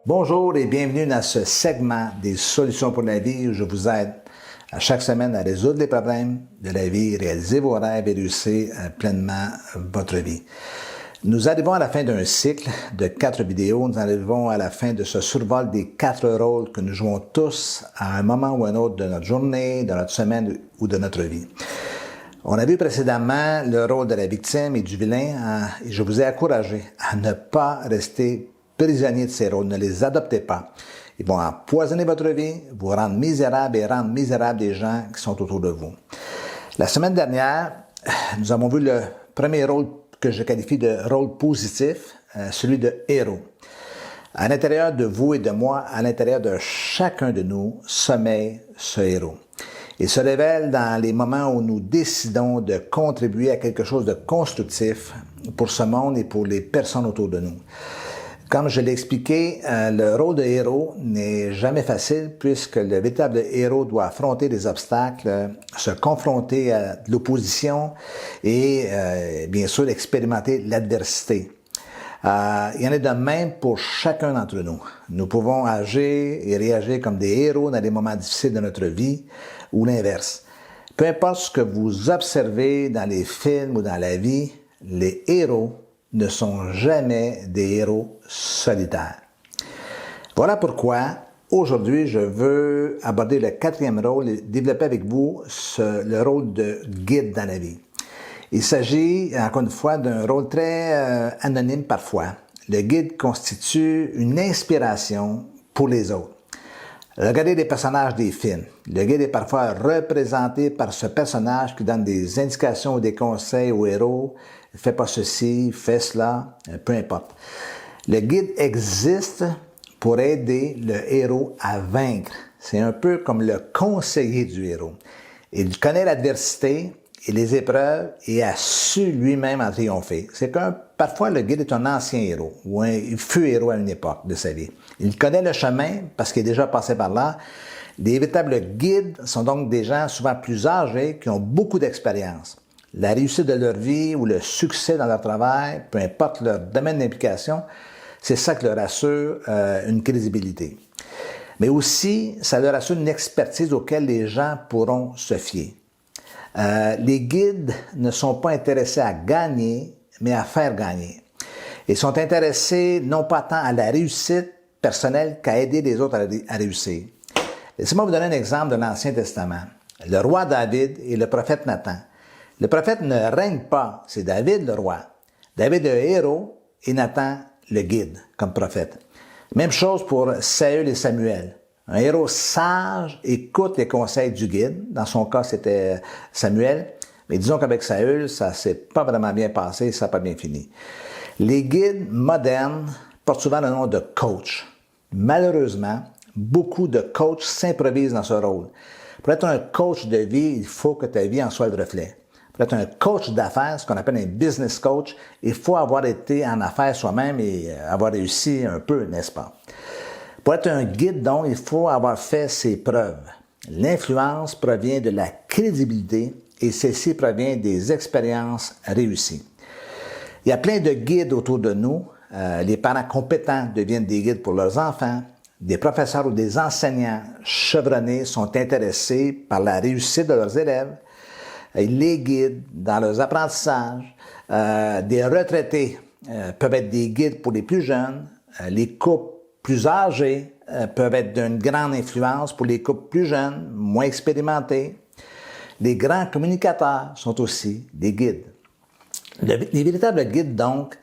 Bonjour et bienvenue dans ce segment des solutions pour la vie où je vous aide à chaque semaine à résoudre les problèmes de la vie, réaliser vos rêves et réussir pleinement votre vie. Nous arrivons à la fin d'un cycle de 4 vidéos. Nous arrivons à la fin de ce survol des 4 rôles que nous jouons tous à un moment ou un autre de notre journée, de notre semaine ou de notre vie. On a vu précédemment le rôle de la victime et du vilain et je vous ai encouragé à ne pas rester prisonnier de ces rôles. Ne les adoptez pas. Ils vont empoisonner votre vie, vous rendre misérable et rendre misérable des gens qui sont autour de vous. La semaine dernière, nous avons vu le premier rôle que je qualifie de rôle positif, celui de héros. À l'intérieur de vous et de moi, à l'intérieur de chacun de nous, sommeille ce héros. Il se révèle dans les moments où nous décidons de contribuer à quelque chose de constructif pour ce monde et pour les personnes autour de nous. Comme je l'ai expliqué, le rôle de héros n'est jamais facile puisque le véritable héros doit affronter des obstacles, se confronter à de l'opposition et bien sûr expérimenter l'adversité. Il y en a de même pour chacun d'entre nous. Nous pouvons agir et réagir comme des héros dans les moments difficiles de notre vie ou l'inverse. Peu importe ce que vous observez dans les films ou dans la vie, les héros ne sont jamais des héros solitaires. Voilà pourquoi aujourd'hui je veux aborder le 4e rôle et développer avec vous le rôle de guide dans la vie. Il s'agit, encore une fois, d'un rôle très anonyme parfois. Le guide constitue une inspiration pour les autres. Regardez les personnages des films. Le guide est parfois représenté par ce personnage qui donne des indications ou des conseils au héros. Fais pas ceci, fais cela, peu importe. Le guide existe pour aider le héros à vaincre. C'est un peu comme le conseiller du héros. Il connaît l'adversité et les épreuves et a su lui-même en triompher. C'est que parfois le guide est un ancien héros ou il fut héros à une époque de sa vie. Il connaît le chemin parce qu'il est déjà passé par là. Les véritables guides sont donc des gens souvent plus âgés qui ont beaucoup d'expérience. La réussite de leur vie ou le succès dans leur travail, peu importe leur domaine d'implication, c'est ça qui leur assure une crédibilité. Mais aussi, ça leur assure une expertise auquel les gens pourront se fier. Les guides ne sont pas intéressés à gagner, mais à faire gagner. Ils sont intéressés non pas tant à la réussite personnelle qu'à aider les autres à réussir. Laissez-moi vous donner un exemple de l'Ancien Testament. Le roi David et le prophète Nathan. Le prophète ne règne pas, c'est David le roi. David est le héros et Nathan le guide comme prophète. Même chose pour Saül et Samuel. Un héros sage écoute les conseils du guide. Dans son cas, c'était Samuel. Mais disons qu'avec Saül, ça s'est pas vraiment bien passé, ça n'a pas bien fini. Les guides modernes portent souvent le nom de coach. Malheureusement, beaucoup de coachs s'improvisent dans ce rôle. Pour être un coach de vie, il faut que ta vie en soit le reflet. Pour être un coach d'affaires, ce qu'on appelle un business coach, il faut avoir été en affaires soi-même et avoir réussi un peu, n'est-ce pas? Pour être un guide, donc, il faut avoir fait ses preuves. L'influence provient de la crédibilité et celle-ci provient des expériences réussies. Il y a plein de guides autour de nous. Les parents compétents deviennent des guides pour leurs enfants. Des professeurs ou des enseignants chevronnés sont intéressés par la réussite de leurs élèves. Ils les guident dans leurs apprentissages. Des retraités peuvent être des guides pour les plus jeunes. Les couples plus âgés peuvent être d'une grande influence pour les couples plus jeunes, moins expérimentés. Les grands communicateurs sont aussi des guides. Les véritables guides, donc,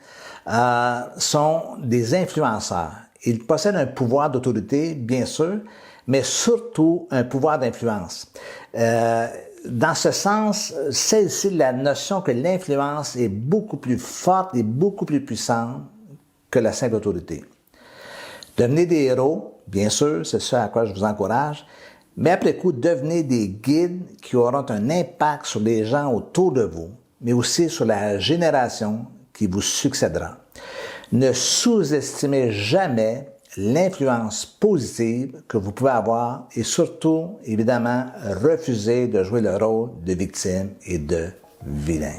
sont des influenceurs. Ils possèdent un pouvoir d'autorité, bien sûr, mais surtout un pouvoir d'influence. Dans ce sens, c'est ici la notion que l'influence est beaucoup plus forte et beaucoup plus puissante que la simple autorité. Devenez des héros, bien sûr, c'est ça à quoi je vous encourage, mais après coup, devenez des guides qui auront un impact sur les gens autour de vous, mais aussi sur la génération qui vous succédera. Ne sous-estimez jamais l'influence positive que vous pouvez avoir et surtout, évidemment, refusez de jouer le rôle de victime et de vilain.